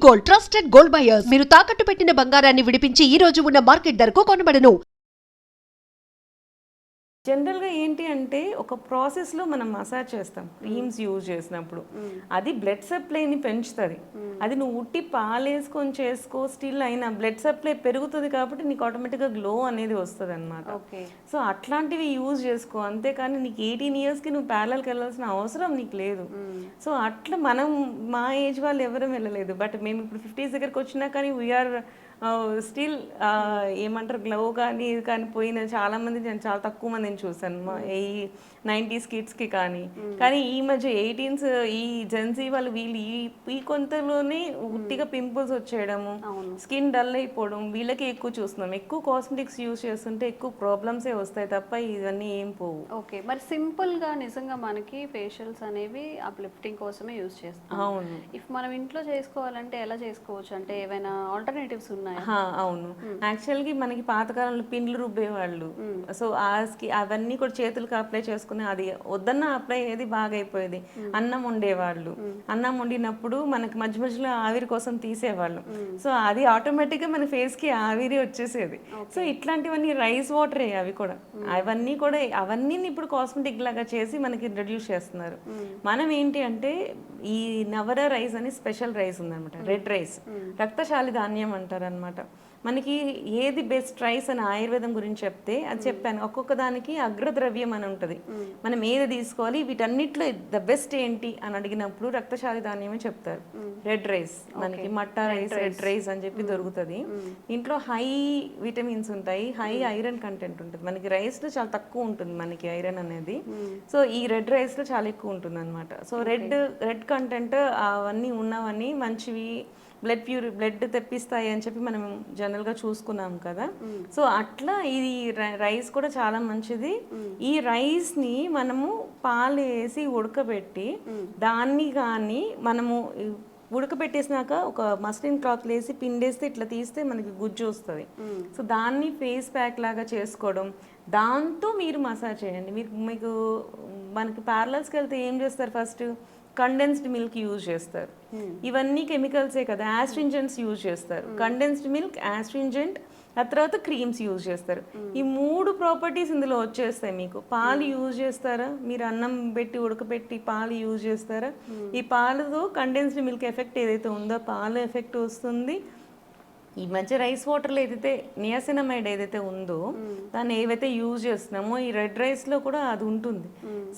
Gold, trusted gold buyers. మీరు తాకట్టు పెట్టిన బంగారాన్ని విడిపించి ఈ రోజు ఉన్న మార్కెట్ ధరకు కొనబడను. జనరల్గా ఏంటి అంటే ఒక ప్రాసెస్లో మనం మసాజ్ చేస్తాం క్రీమ్స్ యూజ్ చేసినప్పుడు అది బ్లడ్ సప్లైని పెంచుతుంది. అది నువ్వు ఉట్టి పాలేసుకొని చేసుకో స్టిల్ అయినా బ్లడ్ సప్లై పెరుగుతుంది కాబట్టి నీకు ఆటోమేటిక్గా గ్లో అనేది వస్తుంది అనమాట. సో అట్లాంటివి యూజ్ చేసుకో, అంతేకాని నీకు 18 ఇయర్స్కి నువ్వు ప్యారలల్కి వెళ్ళాల్సిన అవసరం నీకు లేదు. సో అట్లా మనం మా ఏజ్ వాళ్ళు ఎవరూ వెళ్ళలేదు, బట్ మేము ఇప్పుడు 50s దగ్గరికి వచ్చినా కానీ వీఆర్ స్టిల్ ఏమంటారు గ్లో కానీ ఇది కానీ పోయిన చాలామంది, నేను చాలా తక్కువ మందిని చూసాను మా ఈ 90s కిడ్స్కి కానీ ఈ మధ్య 18s ఈ జెన్సీ వాళ్ళు వీళ్ళు ఈ కొంతలోనే ఉట్టిగా పింపుల్స్ వచ్చేయడము, స్కిన్ డల్ అయిపోవడం, వీళ్ళకి ఎక్కువ చూస్తున్నాం. ఎక్కువ కాస్మెటిక్స్ యూజ్ చేస్తుంటే ఎక్కువ ప్రాబ్లమ్సే వస్తాయి తప్ప ఇవన్నీ ఏం పోవు. ఓకే, మరి సింపుల్గా నిజంగా మనకి ఫేషియల్స్ అనేవి అప్లిఫ్టింగ్ కోసమే యూజ్ చేస్తాం. అవును, ఇఫ్ మనం ఇంట్లో చేసుకోవాలంటే ఎలా చేసుకోవచ్చు, అంటే ఏమైనా ఆల్టర్నేటివ్స్ ఉన్నాయి? అవును, యాక్చువల్గా మనకి పాతకాలంలో పిండ్లు రుబ్బేవాళ్ళు. సో అవన్నీ కూడా చేతులకు అప్లై చేసుకుని అది వద్దన్న అప్లై అయ్యేది, బాగా అయిపోయేది. అన్నం వండేవాళ్ళు, అన్నం వండినప్పుడు మనకి మధ్య మధ్యలో ఆవిరి కోసం తీసేవాళ్ళు. సో అది ఆటోమేటిక్గా మన ఫేస్కి ఆవిరి వచ్చేసేది. సో ఇట్లాంటివన్నీ రైస్ వాటరే అవి కూడా, అవన్నీ ఇప్పుడు కాస్మెటిక్ లాగా చేసి మనకి ఇంట్రడ్యూస్ చేస్తున్నారు. మనం ఏంటి అంటే ఈ నవర రైస్ అని స్పెషల్ రైస్ ఉందన్నమాట, రెడ్ రైస్, రక్తశాలి ధాన్యం అంటారు అనమాట. మనకి ఏది బెస్ట్ రైస్ అని ఆయుర్వేదం గురించి చెప్తే అది చెప్పాను. ఒక్కొక్క దానికి అగ్రద్రవ్యం అని ఉంటుంది, మనం ఏది తీసుకోవాలి, వీటన్నిటిలో ద బెస్ట్ ఏంటి అని అడిగినప్పుడు రక్తశాలి ధాన్యమే చెప్తారు. రెడ్ రైస్, మనకి మట్టా రైస్, రెడ్ రైస్ అని చెప్పి దొరుకుతుంది. ఇంట్లో హై విటమిన్స్ ఉంటాయి, హై ఐరన్ కంటెంట్ ఉంటుంది. మనకి రైస్లో చాలా తక్కువ ఉంటుంది మనకి ఐరన్ అనేది. సో ఈ రెడ్ రైస్లో చాలా ఎక్కువ ఉంటుంది అనమాట. సో రెడ్ కంటెంట్ అవన్నీ ఉన్నవన్నీ మంచివి, బ్లడ్ తెప్పిస్తాయి అని చెప్పి మనం జనరల్గా చూసుకున్నాం కదా. సో అట్లా ఇది రైస్ కూడా చాలా మంచిది. ఈ రైస్ని మనము పాలు వేసి ఉడకబెట్టి దాన్ని కానీ మనము ఉడకబెట్టేసినాక ఒక మస్లిన్ క్లాత్ వేసి పిండేస్తే ఇట్లా తీస్తే మనకి గుజ్జు వస్తుంది. సో దాన్ని ఫేస్ ప్యాక్ లాగా చేసుకోవడం, దాంతో మీరు మసాజ్ చేయండి. మీకు మనకి పార్లర్స్కి వెళ్తే ఏం చేస్తారు, ఫస్ట్ కండెన్స్డ్ మిల్క్ యూజ్ చేస్తారు. ఇవన్నీ కెమికల్సే కదా, యాస్ట్రింజెంట్స్ యూజ్ చేస్తారు. కండెన్స్డ్ మిల్క్, యాస్ట్రింజెంట్, ఆ తర్వాత క్రీమ్స్ యూజ్ చేస్తారు. ఈ 3 ప్రాపర్టీస్ ఇందులో వచ్చేస్తాయి. మీకు పాలు యూజ్ చేస్తారా, మీరు అన్నం పెట్టి ఉడకబెట్టి పాలు యూజ్ చేస్తారా, ఈ పాలతో కండెన్స్డ్ మిల్క్ ఎఫెక్ట్ ఏదైతే ఉందో పాలు ఎఫెక్ట్ వస్తుంది. ఈ మధ్య రైస్ వాటర్లో ఏదైతే నియాసినమైడ్ ఏదైతే ఉందో దాన్ని ఏవైతే యూజ్ చేస్తున్నామో ఈ రెడ్ రైస్లో కూడా అది ఉంటుంది.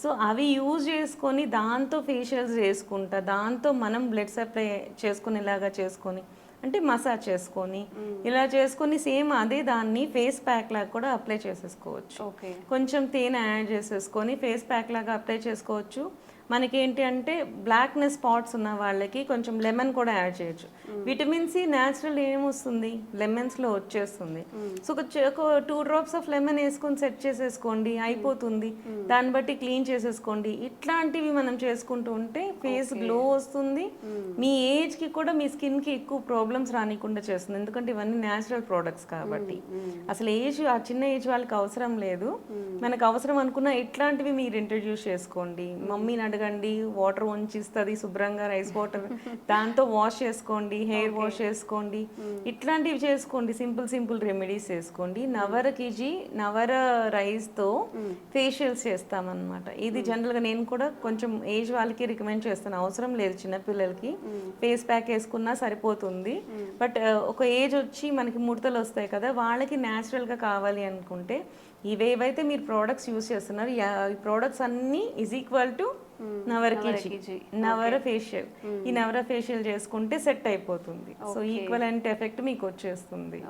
సో అవి యూజ్ చేసుకొని దాంతో ఫేషియల్స్ చేసుకుంటా, దాంతో మనం బ్లడ్ సప్లై చేసుకునేలాగా చేసుకొని, అంటే మసాజ్ చేసుకొని ఇలా చేసుకొని సేమ్ అదే దాన్ని ఫేస్ ప్యాక్ లాగా కూడా అప్లై చేసేసుకోవచ్చు. కొంచెం తేనె యాడ్ చేసేసుకొని ఫేస్ ప్యాక్ లాగా అప్లై చేసుకోవచ్చు. మనకేంటి అంటే బ్లాక్నెస్ స్పాట్స్ ఉన్న వాళ్ళకి కొంచెం లెమన్ కూడా యాడ్ చేయొచ్చు. విటమిన్ సి న్యాచురల్ ఏమొస్తుంది, లెమన్స్లో వచ్చేస్తుంది. సో ఒక 2 drops ఆఫ్ లెమన్ వేసుకొని సెట్ చేసేసుకోండి, అయిపోతుంది. దాన్ని బట్టి క్లీన్ చేసేసుకోండి. ఇట్లాంటివి మనం చేసుకుంటూ ఉంటే ఫేస్ గ్లో వస్తుంది. మీ ఏజ్కి కూడా మీ స్కిన్కి ఎక్కువ ప్రాబ్లమ్స్ రానికుండా చేస్తుంది, ఎందుకంటే ఇవన్నీ న్యాచురల్ ప్రోడక్ట్స్ కాబట్టి. అసలు ఆ చిన్న ఏజ్ వాళ్ళకి అవసరం లేదు. మనకు అవసరం అనుకున్న ఇట్లాంటివి మీరు ఇంట్రడ్యూస్ చేసుకోండి. మమ్మీని అడగండి, వాటర్ వంచిస్తుంది శుభ్రంగా, రైస్ వాటర్, దాంతో వాష్ చేసుకోండి, హెయిర్ వాష్ చేసుకోండి. ఇట్లాంటివి చేసుకోండి, సింపుల్ రెమెడీస్ చేసుకోండి. నవర రైస్తో ఫేషియల్స్ చేస్తామన్నమాట. ఇది జనరల్గా నేను కూడా కొంచెం ఏజ్ వాళ్ళకి రికమెండ్ చేస్తాను, అవసరం లేదు చిన్నపిల్లలకి. ఫేస్ ప్యాక్ వేసుకున్నా సరిపోతుంది. బట్ ఒక ఏజ్ వచ్చి మనకి ముడతలు వస్తాయి కదా, వాళ్ళకి న్యాచురల్గా కావాలి అనుకుంటే ఇవేవైతే మీరు ప్రోడక్ట్స్ యూజ్ చేస్తున్నారు, ఈ ప్రోడక్ట్స్ అన్నీ is equal to Navara facial. ఈ నవర ఫేషియల్ చేసుకుంటే సెట్ అయిపోతుంది. సో ఈక్వలెంట్ ఎఫెక్ట్ మీకు వచ్చేస్తుంది.